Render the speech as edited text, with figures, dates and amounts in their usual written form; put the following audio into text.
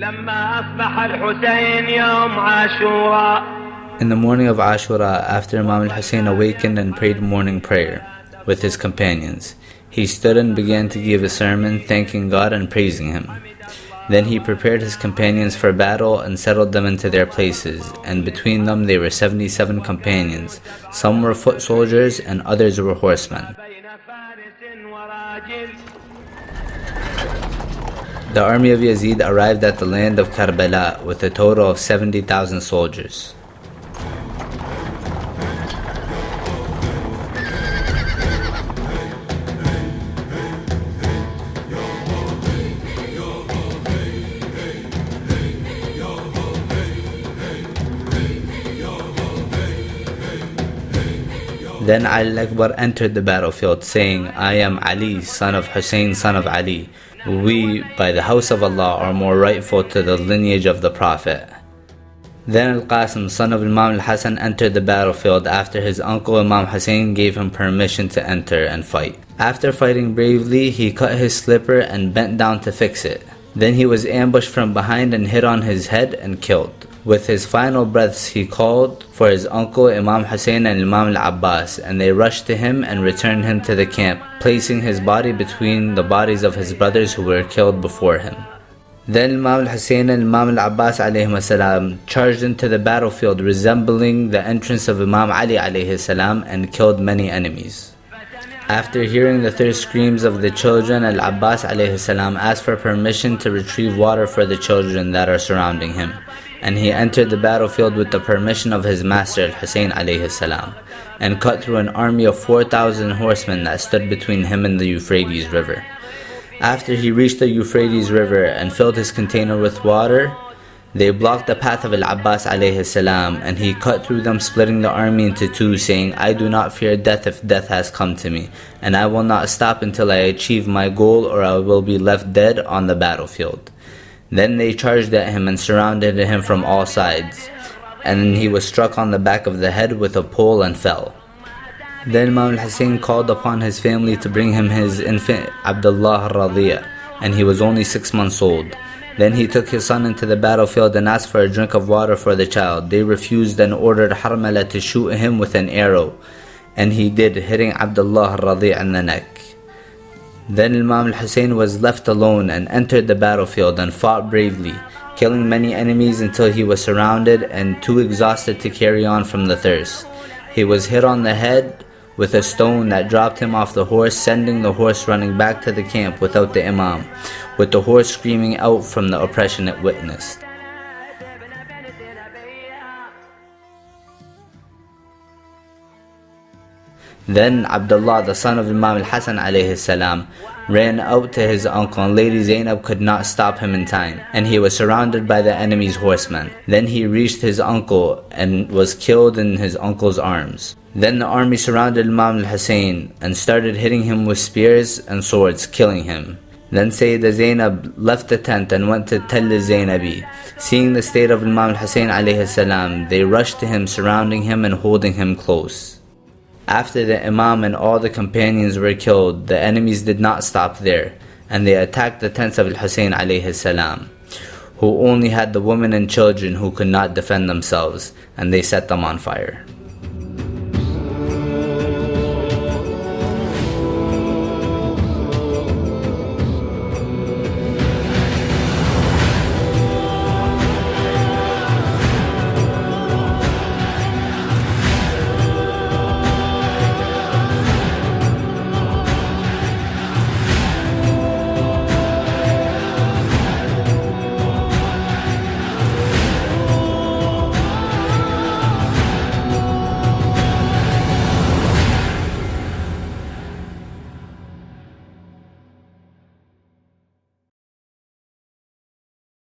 In the morning of Ashura, after Imam al-Hussein awakened and prayed morning prayer with his companions, he stood and began to give a sermon, thanking God and praising Him. Then he prepared his companions for battle and settled them into their places, and between them there were 77 companions. Some were foot soldiers and others were horsemen. The army of Yazid arrived at the land of Karbala with a total of 70,000 soldiers. Then Ali al-Akbar entered the battlefield, saying, I am Ali, son of Hussein, son of Ali. We, by the house of Allah, are more rightful to the lineage of the Prophet. Then Al-Qasim, son of Imam al-Hasan, entered the battlefield after his uncle Imam Hussein gave him permission to enter and fight. After fighting bravely, he cut his slipper and bent down to fix it. Then he was ambushed from behind and hit on his head and killed. With his final breaths, he called for his uncle Imam Hussein and Imam al-Abbas, and they rushed to him and returned him to the camp, placing his body between the bodies of his brothers who were killed before him. Then Imam al-Hussein and Imam al-Abbas alayhim salam charged into the battlefield, resembling the entrance of Imam Ali alayhi salam, and killed many enemies. After hearing the thirst screams of the children, al-Abbas alayhi salam asked for permission to retrieve water for the children that are surrounding him. And he entered the battlefield with the permission of his master Al-Hussein alayhi salam, and cut through an army of 4,000 horsemen that stood between him and the Euphrates River. After he reached the Euphrates River and filled his container with water, they blocked the path of Al-Abbas alayhi salam, and he cut through them, splitting the army into two, saying, I do not fear death if death has come to me, and I will not stop until I achieve my goal, or I will be left dead on the battlefield. Then they charged at him and surrounded him from all sides, and he was struck on the back of the head with a pole and fell. Then Imam al-Hussein called upon his family to bring him his infant Abdullah al-Radhiya, and he was only 6 months old. Then he took his son into the battlefield and asked for a drink of water for the child. They refused and ordered Harmala to shoot him with an arrow, and he did, hitting Abdullah al-Radhiya in the neck. Then Imam al-Hussein was left alone and entered the battlefield and fought bravely, killing many enemies until he was surrounded and too exhausted to carry on from the thirst. He was hit on the head with a stone that dropped him off the horse, sending the horse running back to the camp without the Imam, with the horse screaming out from the oppression it witnessed. Then Abdullah, the son of Imam al-Hasan alayhi salam, ran out to his uncle, and Lady Zainab could not stop him in time, and he was surrounded by the enemy's horsemen. Then he reached his uncle and was killed in his uncle's arms. Then the army surrounded Imam al-Hussein and started hitting him with spears and swords, killing him. Then Sayyidah Zainab left the tent and went to Tell al-Zainabi. Seeing the state of Imam al-Hussein alayhi salam, they rushed to him, surrounding him and holding him close. After the Imam and all the companions were killed, the enemies did not stop there, and they attacked the tents of Al-Hussein alayhi salam, who only had the women and children who could not defend themselves, and they set them on fire.